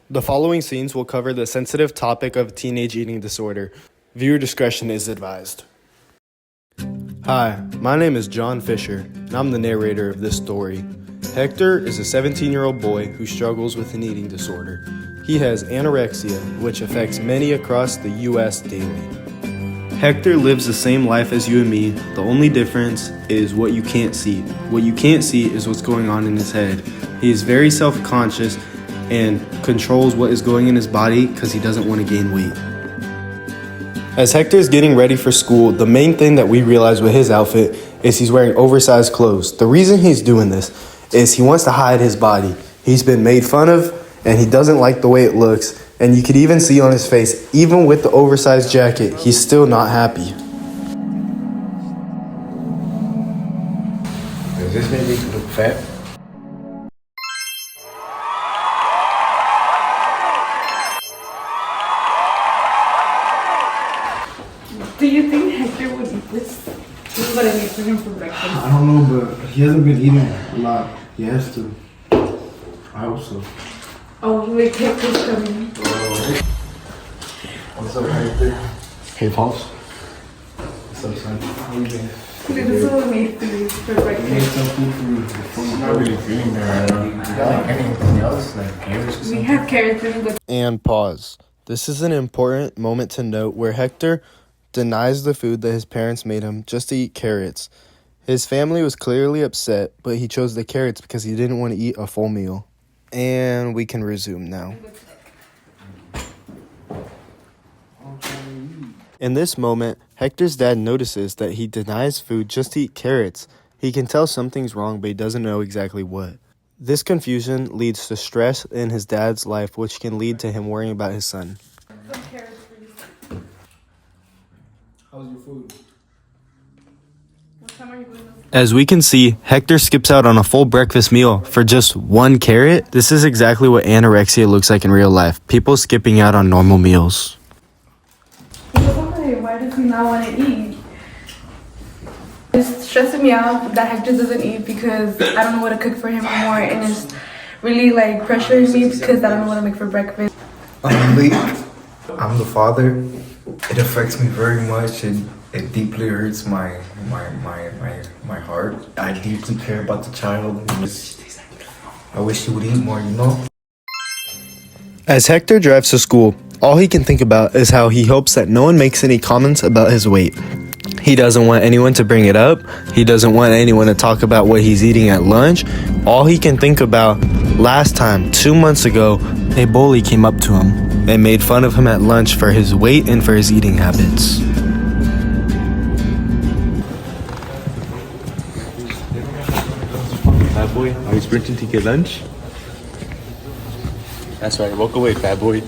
The following scenes will cover the sensitive topic of teenage eating disorder. Viewer discretion is advised. Hi, my name is John Fisher, and I'm the narrator of this story. Hector is a 17-year-old boy who struggles with an eating disorder. He has anorexia, which affects many across the U.S. daily. Hector lives the same life as you and me. The only difference is what you can't see. What you can't see is what's going on in his head. He is very self-conscious and controls what is going in his body because he doesn't want to gain weight. As Hector is getting ready for school, the main thing that we realize with his outfit is he's wearing oversized clothes. The reason he's doing this is he wants to hide his body. He's been made fun of and he doesn't like the way it looks. And you could even see on his face, even with the oversized jacket, he's still not happy. Does this make me look fat? Do you think Hector would eat this? This is what I made for him for breakfast. I don't know, but he hasn't been eating a lot. He has to. I hope so. Oh, wait, Hector's coming. What's up, Hector? Hey, Pops. What's up, son? How you doing? This is what I made for you for breakfast. Made some food for me before you not really feeling there. You got like anything else, like carrots or something? We have carrots in it. And pause. This is an important moment to note where Hector denies the food that his parents made him just to eat carrots. His family was clearly upset, but he chose the carrots because he didn't want to eat a full meal. And we can resume now. In this moment, Hector's dad notices that he denies food just to eat carrots. He can tell something's wrong, but he doesn't know exactly what. This confusion leads to stress in his dad's life, which can lead to him worrying about his son. Some carrots for you. How's your food? What time are you going to? As we can see, Hector skips out on a full breakfast meal for just one carrot. This is exactly what anorexia looks like in real life. People skipping out on normal meals. Why does he not want to eat? It's stressing me out that Hector doesn't eat because I don't know what to cook for him anymore, and it's really like pressuring me because I don't know what to make for breakfast. Honestly, I'm the father. It affects me very much and it deeply hurts my heart. I deeply care about the child. I wish he would eat more, you know? As Hector drives to school, all he can think about is how he hopes that no one makes any comments about his weight. He doesn't want anyone to bring it up. He doesn't want anyone to talk about what he's eating at lunch. All he can think about, last time, 2 months ago, a bully came up to him and made fun of him at lunch for his weight and for his eating habits. Bad boy, are you sprinting to get lunch? That's right, walk away, bad boy.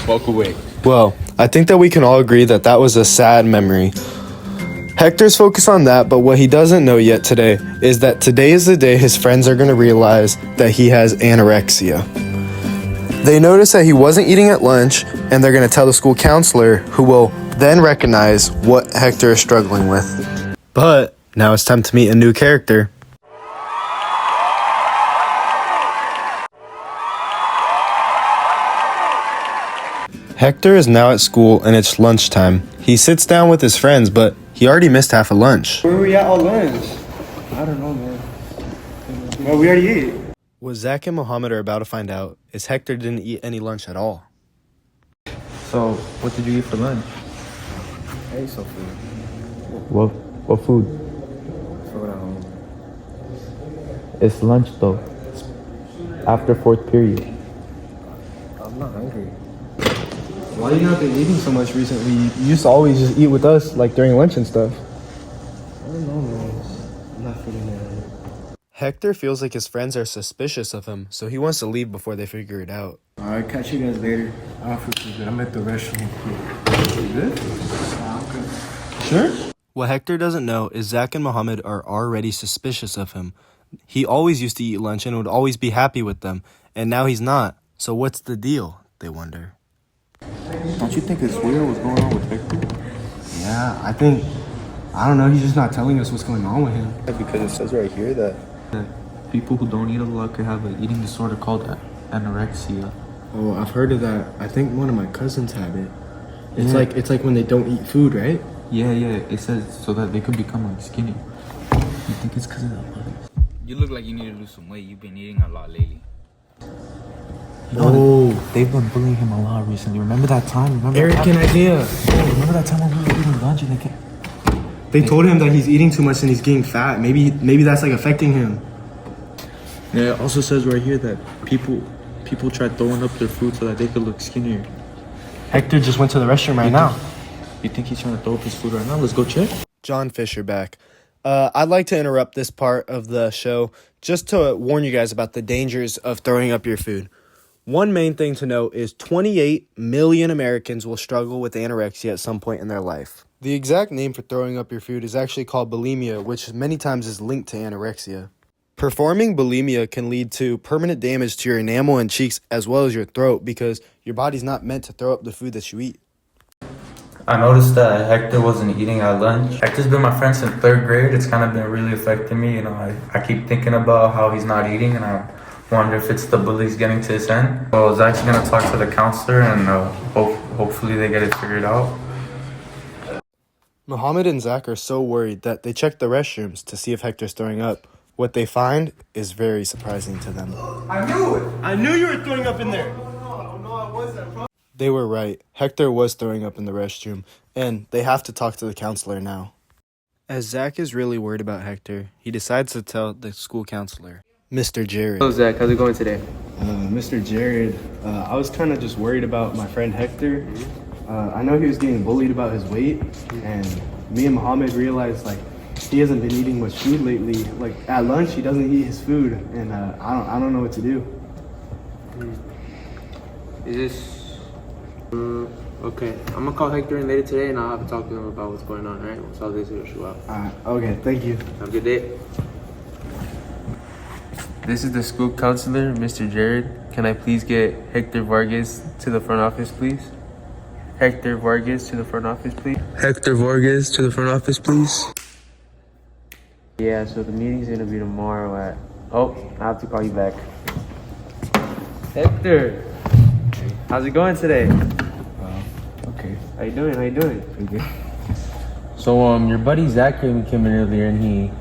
Walk away. Well, I think that we can all agree that that was a sad memory. Hector's focused on that, but what he doesn't know yet today is that today is the day his friends are going to realize that he has anorexia. They notice that he wasn't eating at lunch, and they're going to tell the school counselor, who will then recognize what Hector is struggling with. But now it's time to meet a new character. Hector is now at school and it's lunchtime. He sits down with his friends, but he already missed half of lunch. Where were we at all lunch? I don't know, man. Well, we already ate. What Zach and Mohammed are about to find out is Hector didn't eat any lunch at all. So, what did you eat for lunch? I ate some food. What food? Food at home. It's lunch though. After fourth period. I'm not hungry. Why you not been eating so much recently? You used to always just eat with us, like during lunch and stuff. I don't know, man. I'm not feeling that. Hector feels like his friends are suspicious of him, so he wants to leave before they figure it out. Alright, catch you guys later. I don't feel too good. I'm at the restroom. You good? I'm good. Sure? What Hector doesn't know is Zach and Mohammed are already suspicious of him. He always used to eat lunch and would always be happy with them, and now he's not. So what's the deal, they wonder. Don't you think it's weird what's going on with Hector? Yeah, I don't know, he's just not telling us what's going on with him. Because it says right here that people who don't eat a lot could have an eating disorder called anorexia. Oh, I've heard of that. I think one of my cousins had it. Yeah. It's like when they don't eat food, right? Yeah, it says so that they could become like skinny. You think it's because of that? You look like you need to lose some weight. You've been eating a lot lately. They've been bullying him a lot recently. Remember that time? Eric, an idea. Remember that time when we were eating lunch and They told him that he's eating too much and he's getting fat. Maybe that's like affecting him. Yeah, it also says right here that people try throwing up their food so that they could look skinnier. Hector just went to the restroom right now. You think he's trying to throw up his food right now? Let's go check. John Fisher back. I'd like to interrupt this part of the show just to warn you guys about the dangers of throwing up your food. One main thing to note is 28 million Americans will struggle with anorexia at some point in their life. The exact name for throwing up your food is actually called bulimia, which many times is linked to anorexia. Performing bulimia can lead to permanent damage to your enamel and cheeks as well as your throat because your body's not meant to throw up the food that you eat. I noticed that Hector wasn't eating at lunch. Hector's been my friend since 3rd grade. It's kind of been really affecting me. You know, I keep thinking about how he's not eating, and I wonder if it's the bullies getting to his end. So Zach's gonna talk to the counselor, and hopefully they get it figured out. Muhammad and Zach are so worried that they check the restrooms to see if Hector's throwing up. What they find is very surprising to them. I knew it. I knew you were throwing up in there. They were right. Hector was throwing up in the restroom, and they have to talk to the counselor now. As Zach is really worried about Hector, he decides to tell the school counselor, Mr. Jared. Hello, Zach. How's it going today? Mr. Jared, I was kind of just worried about my friend Hector. I know he was getting bullied about his weight, and me and Muhammad realized, like, he hasn't been eating much food lately. Like, at lunch, he doesn't eat his food, and I don't know what to do. Is this okay? I'm gonna call Hector in later today, and I'll have to talk to him about what's going on. All right, so I'll this issue out. Okay, thank you. Have a good day. This is the school counselor, Mr. Jared. Can I please get Hector Vargas to the front office, please? Hector Vargas to the front office, please. Hector Vargas to the front office, please. Yeah, so the meeting's gonna be tomorrow at. Oh, I have to call you back. Hector, how's it going today? Okay. How you doing? How you doing? Pretty good. So, your buddy Zach came in earlier and he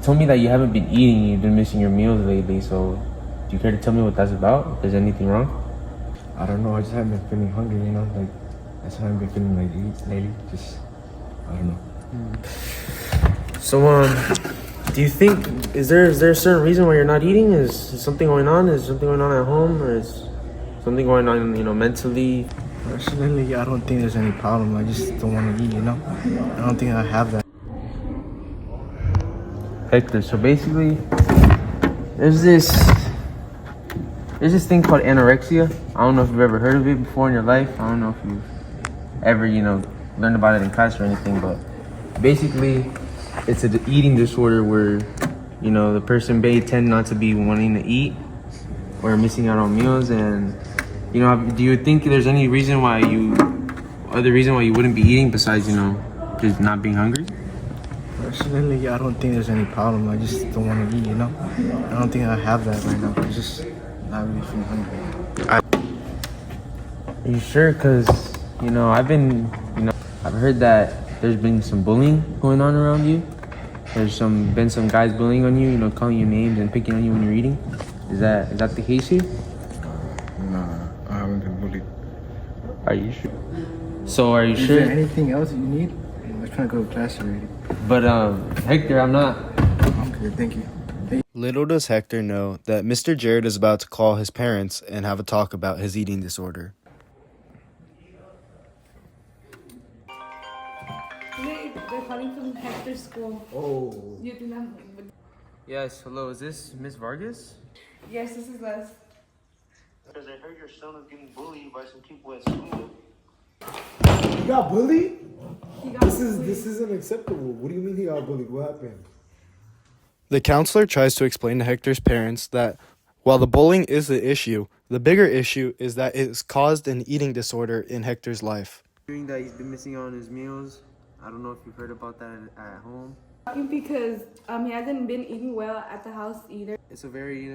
told me that you haven't been eating, you've been missing your meals lately, so do you care to tell me what that's about? If there's anything wrong? I don't know. I just haven't been feeling hungry, you know? Like, I just haven't been feeling like eat lately. Just, I don't know. So, do you think is there a certain reason why you're not eating? Is something going on? Is something going on at home, or is something going on, mentally? Personally, I don't think there's any problem. I just don't want to eat, you know? I don't think I have that. Hector, so basically, there's this thing called anorexia. I don't know if you've ever heard of it before in your life. I don't know if you've ever, learned about it in class or anything, but basically, it's an eating disorder where, the person may tend not to be wanting to eat or missing out on meals. And, do you think there's any reason why you wouldn't be eating besides, just not being hungry? Personally, I don't think there's any problem. I just don't want to eat, you know? I don't think I have that right now. I'm just not really feeling hungry. Are you sure? Because, I've heard that there's been some bullying going on around you. There's been some guys bullying on you, calling you names and picking on you when you're eating. Is that the case here? Nah, I haven't been bullied. Are you sure? So are you Is sure? there anything else you need? I'm trying to go to class already. But Hector, I'm not. I'm good, thank you. Little does Hector know that Mr. Jared is about to call his parents and have a talk about his eating disorder. They're calling from Hector's school. Oh. You think that? Yes, hello, is this Miss Vargas? Yes, this is us. Because I heard your son is getting bullied by some people at school. He got bullied? He got This bullied. isn't acceptable. What do you mean he got bullied? What happened? The counselor tries to explain to Hector's parents that while the bullying is the issue, the bigger issue is that it's caused an eating disorder in Hector's life. Hearing that he's been missing out on his meals. I don't know if you've heard about that at home. Because he hasn't been eating well at the house either. It's a very,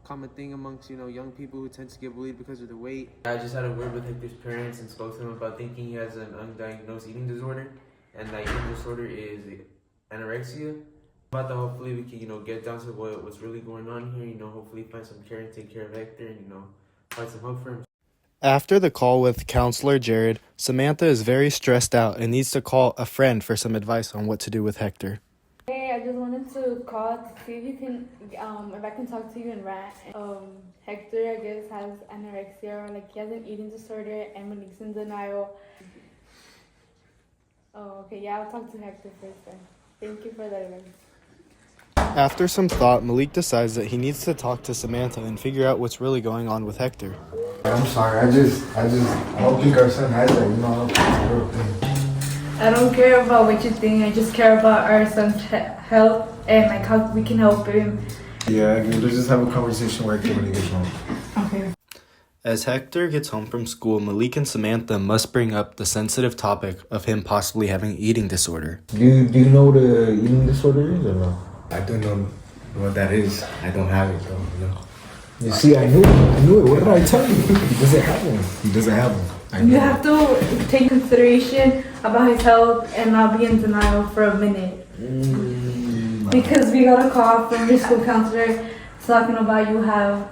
common thing amongst, young people who tend to get bullied because of the weight. I just had a word with Hector's parents and spoke to him about thinking he has an undiagnosed eating disorder, and that eating disorder is anorexia. But that hopefully we can, get down to what's really going on here, hopefully find some care and take care of Hector and, find some hope for him. After the call with Counselor Jared, Samantha is very stressed out and needs to call a friend for some advice on what to do with Hector. Hey, I just wanted to call to see if you can, if I can talk to you and rant. Hector, I guess, has anorexia, or he has an eating disorder, and Monique's in denial. Oh, okay, yeah, I'll talk to Hector first then. Thank you for the advice. After some thought, Malik decides that he needs to talk to Samantha and figure out what's really going on with Hector. I'm sorry. I don't think our son has that. I don't care about what you think. I just care about our son's health and how we can help him. Yeah, I agree. Let's just have a conversation where I can when he gets home. Okay. As Hector gets home from school, Malik and Samantha must bring up the sensitive topic of him possibly having eating disorder. Do you know what the eating disorder is or no? I don't know what that is. I don't have it though. No. You see, I knew it. What did I tell you? He doesn't have one. You have to take consideration about his health and not be in denial for a minute. Because we got a call from your school counselor talking about you have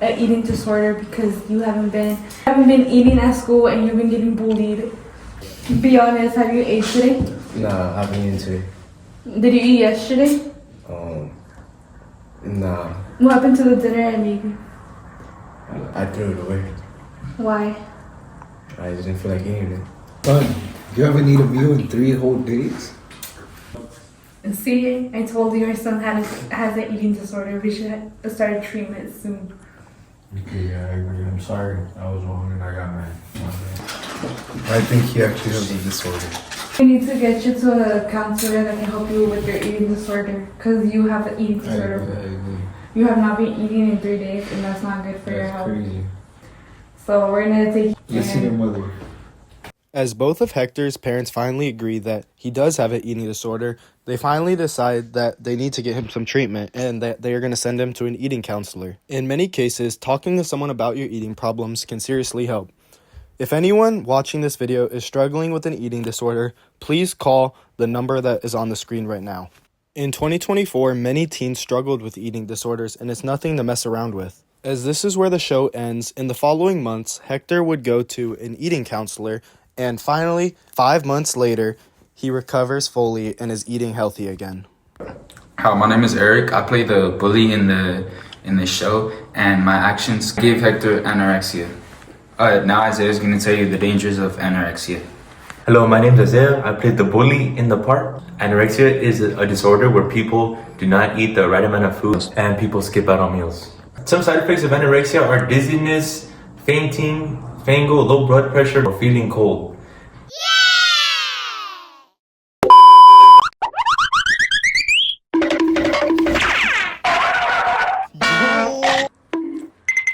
an eating disorder because you haven't been eating at school and you've been getting bullied. Be honest, have you ate today? Nah, I haven't eaten today. Did you eat yesterday? Nah. What happened to the dinner at Megan? I threw it away. Why? I just didn't feel like eating it. Son, you haven't eaten a meal in 3 whole days? See, I told you your son has an eating disorder. We should start treatment soon. Okay, yeah, I agree. I'm sorry. I was wrong and I got mad. I think he actually has a disorder. We need to get you to a counselor that can help you with your eating disorder because you have an eating disorder. I agree. You have not been eating in 3 days and that's not good for your health. That's crazy. So we're going to take You see your mother. As both of Hector's parents finally agree that he does have an eating disorder, they finally decide that they need to get him some treatment and that they are going to send him to an eating counselor. In many cases, talking to someone about your eating problems can seriously help. If anyone watching this video is struggling with an eating disorder, please call the number that is on the screen right now. In 2024, many teens struggled with eating disorders, and it's nothing to mess around with. As this is where the show ends, in the following months, Hector would go to an eating counselor, and finally, 5 months later, he recovers fully and is eating healthy again. Hi, my name is Eric. I play the bully in the show, and my actions gave Hector anorexia. Now Isaiah is going to tell you the dangers of anorexia. Hello, my name is Isaiah. I played the bully in the part. Anorexia is a disorder where people do not eat the right amount of food and people skip out on meals. Some side effects of anorexia are dizziness, fainting, fango, low blood pressure, or feeling cold.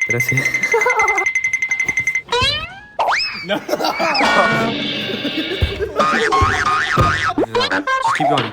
Gracias. No. Just keep going.